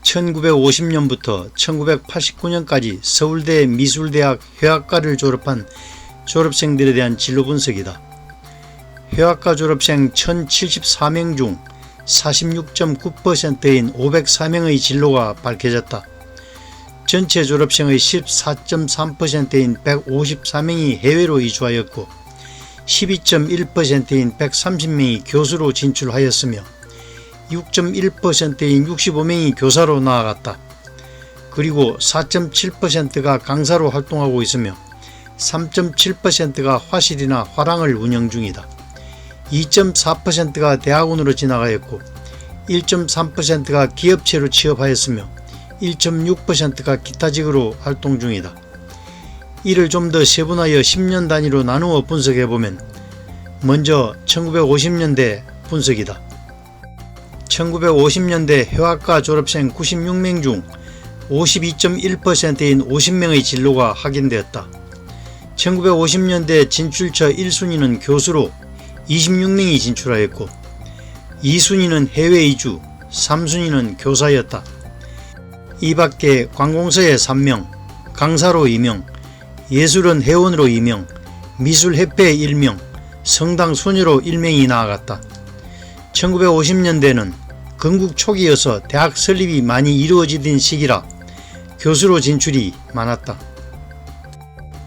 1950년부터 1989년까지 서울대 미술대학 회화과를 졸업한 졸업생들에 대한 진로 분석이다. 회화과 졸업생 1074명 중 46.9%인 504명의 진로가 밝혀졌다. 전체 졸업생의 14.3%인 154명이 해외로 이주하였고 12.1%인 130명이 교수로 진출하였으며 6.1%인 65명이 교사로 나아갔다. 그리고 4.7%가 강사로 활동하고 있으며 3.7%가 화실이나 화랑을 운영 중이다. 2.4%가 대학원으로 지나가였고 1.3%가 기업체로 취업하였으며 1.6%가 기타직으로 활동 중이다. 이를 좀 더 세분하여 10년 단위로 나누어 분석해보면 먼저 1950년대 분석이다. 1950년대 회화과 졸업생 96명 중 52.1%인 50명의 진로가 확인되었다. 1950년대 진출처 1순위는 교수로 26명이 진출하였고 2순위는 해외 이주, 3순위는 교사였다. 이 밖에 관공서에 3명, 강사로 2명, 예술원 회원으로 2명, 미술협회에 1명, 성당 소녀로 1명이 나아갔다. 1950년대는 건국 초기여서 대학 설립이 많이 이루어지던 시기라 교수로 진출이 많았다.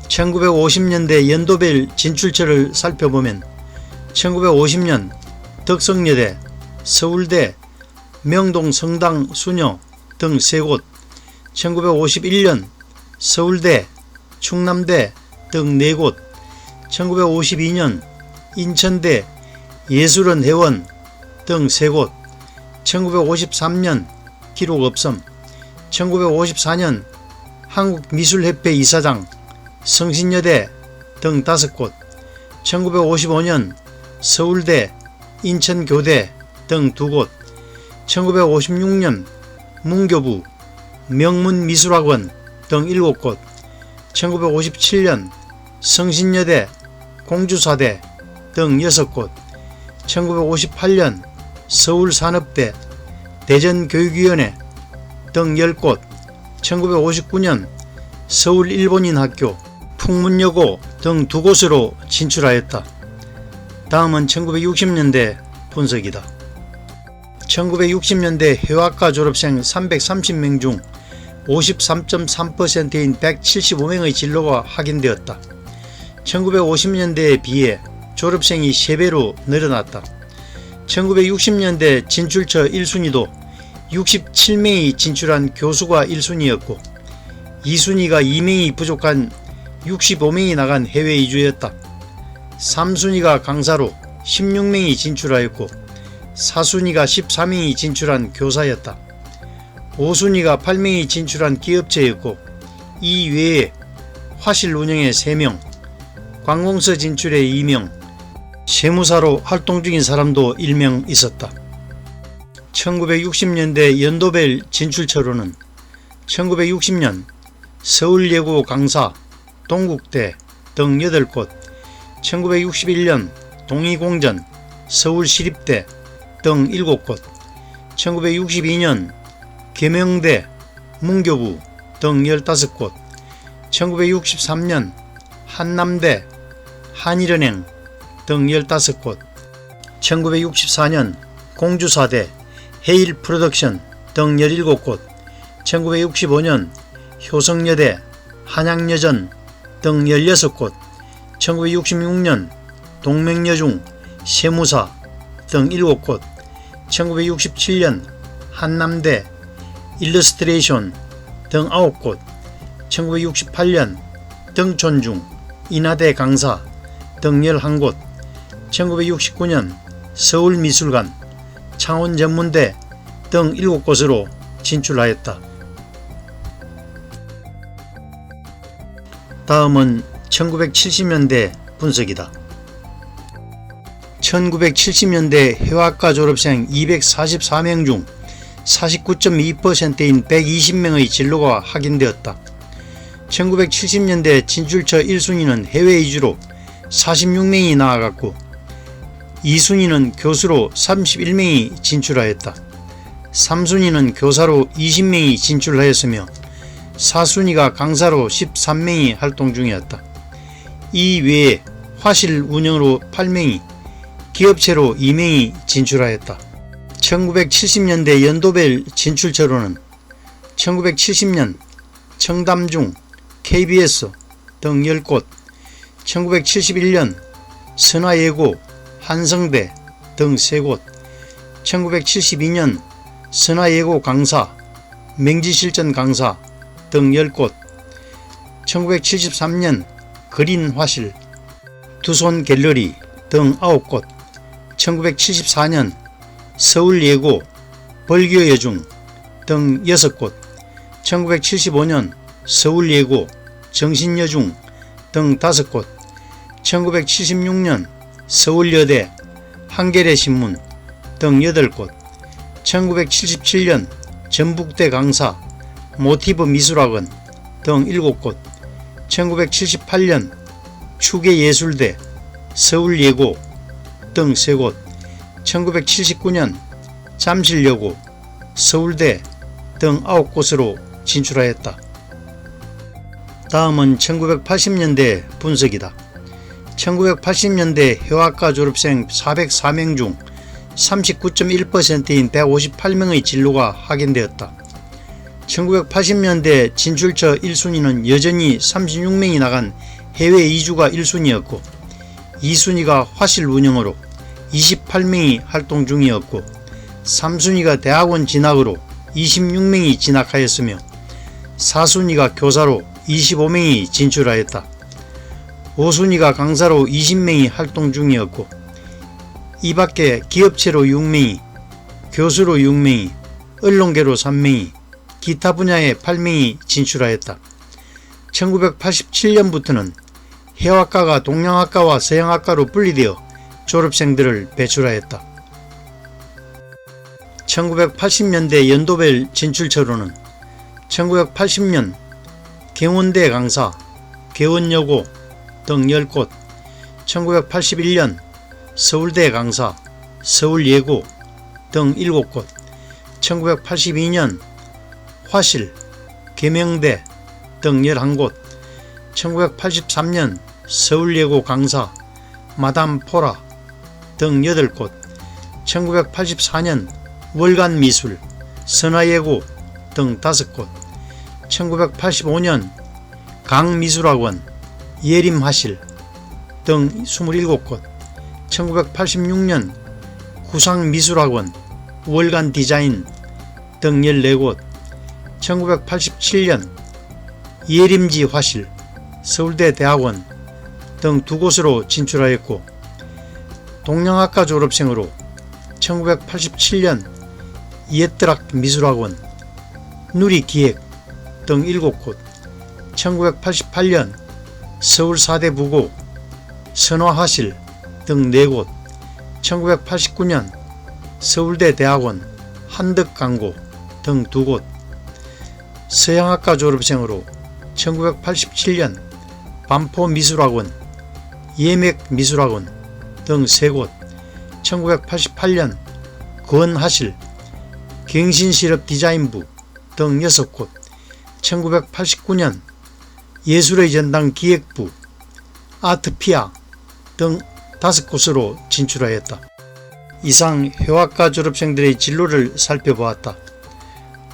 1950년대 연도별 진출처를 살펴보면 1950년 덕성여대, 서울대, 명동 성당 수녀 등 3곳, 1951년 서울대, 충남대 등 4곳, 1952년 인천대, 예술원 회원 등 3곳, 1953년 기록 없음, 1954년 한국미술협회 이사장, 성신여대 등 5곳, 1955년 서울대, 인천교대 등 2곳, 1956년 문교부, 명문미술학원 등 7곳, 1957년 성신여대, 공주사대 등 6곳, 1958년 서울산업대, 대전교육위원회 등 10곳, 1959년 서울일본인학교, 풍문여고 등 2곳으로 진출하였다. 다음은 1960년대 분석이다. 1960년대 회화과 졸업생 330명 중 53.3%인 175명의 진로가 확인되었다. 1950년대에 비해 졸업생이 3배로 늘어났다. 1960년대 진출처 1순위도 67명이 진출한 교수가 1순위였고 2순위가 2명이 부족한 65명이 나간 해외 이주였다. 3순위가 강사로 16명이 진출하였고 4순위가 14명이 진출한 교사였다. 5순위가 8명이 진출한 기업체였고 이 외에 화실 운영에 3명, 관공서 진출에 2명, 세무사로 활동 중인 사람도 1명 있었다. 1960년대 연도별 진출처로는 1960년 서울예고 강사, 동국대 등 8곳, 1961년 동의공전, 서울시립대 등 7곳, 1962년 계명대, 문교부 등 15곳, 1963년 한남대, 한일은행 등 15곳, 1964년 공주사대, 헤일프로덕션 등 17곳, 1965년 효성여대, 한양여전 등 16곳, 1966년 동맹여중, 세무사 등 7곳, 1967년 한남대, 일러스트레이션 등 9곳, 1968년 등촌중, 인하대 강사 등 11곳, 1969년 서울미술관, 창원전문대 등 7곳으로 진출하였다. 다음은 1970년대 분석이다. 1970년대 회화과 졸업생 244명 중 49.2%인 120명의 진로가 확인되었다. 1970년대 진출처 1순위는 해외 이주로 46명이 나아갔고 2순위는 교수로 31명이 진출하였다. 3순위는 교사로 20명이 진출하였으며 4순위가 강사로 13명이 활동 중이었다. 이 외에 화실 운영으로 8명이, 기업체로 2명이 진출하였다. 1970년대 연도별 진출처로는 1970년 청담중, KBS 등 10곳, 1971년 선화예고, 한성대 등 3곳, 1972년 선화예고 강사, 맹지실전 강사 등 10곳, 1973년 그린화실, 두손 갤러리 등 9곳, 1974년 서울예고, 벌교여중 등 6곳, 1975년 서울예고, 정신여중 등 5곳, 1976년 서울여대, 한겨레신문 등 8곳, 1977년 전북대 강사, 모티브 미술학원 등 7곳, 1978년 추계예술대, 서울예고 등 3곳, 1979년 잠실여고, 서울대 등 9곳으로 진출하였다. 다음은 1980년대 분석이다. 1980년대 해화과 졸업생 404명 중 39.1%인 158명의 진로가 확인되었다. 1980년대 진출처 1순위는 여전히 36명이 나간 해외 이주가 1순위였고 2순위가 화실 운영으로 28명이 활동 중이었고 3순위가 대학원 진학으로 26명이 진학하였으며 4순위가 교사로 25명이 진출하였다. 5순위가 강사로 20명이 활동 중이었고 이 밖에 기업체로 6명이, 교수로 6명이, 언론계로 3명이, 기타 분야에 8명이 진출하였다. 1987년부터는 해화과가 동양학과와 서양학과로 분리되어 졸업생들을 배출하였다. 1980년대 연도별 진출처로는 1980년 경원대 강사, 개원여고 등 10곳, 1981년 서울대 강사, 서울예고 등 7곳, 1982년 화실, 계명대 등 11곳, 1983년 서울예고 강사, 마담포라 등 8곳, 1984년 월간미술, 선화예고 등 5곳, 1985년 강미술학원, 예림화실 등 27곳, 1986년 구상미술학원, 월간디자인 등 14곳, 1987년 예림지화실, 서울대대학원 등 2곳으로 진출하였고 동양학과 졸업생으로 1987년 옛드락 미술학원, 누리기획 등 7곳, 1988년 서울사대부고, 선화화실 등 4곳, 1989년 서울대대학원, 한덕강고 등 2곳, 서양학과 졸업생으로 1987년 반포미술학원, 예맥미술학원 등 3곳, 1988년 건화실, 경신실업디자인부 등 6곳, 1989년 예술의 전당 기획부, 아트피아 등 5곳으로 진출하였다. 이상 해화과 졸업생들의 진로를 살펴보았다.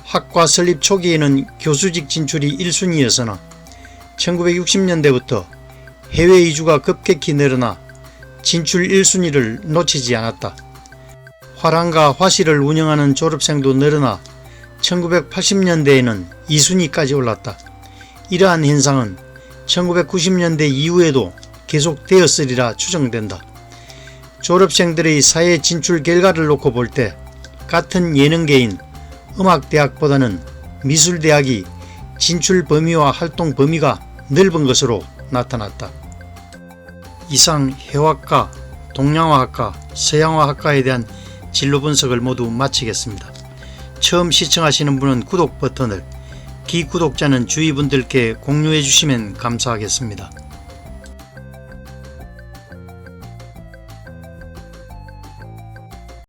학과 설립 초기에는 교수직 진출이 1순위였으나 1960년대부터 해외 이주가 급격히 늘어나 진출 1순위를 놓치지 않았다. 화랑과 화실을 운영하는 졸업생도 늘어나 1980년대에는 2순위까지 올랐다. 이러한 현상은 1990년대 이후에도 계속되었으리라 추정된다. 졸업생들의 사회 진출 결과를 놓고 볼 때 같은 예능계인 음악대학보다는 미술대학이 진출 범위와 활동 범위가 넓은 것으로 나타났다. 이상 해화과, 동양화학과, 서양화학과에 대한 진로 분석을 모두 마치겠습니다. 처음 시청하시는 분은 구독 버튼을, 기구독자는 주위 분들께 공유해 주시면 감사하겠습니다.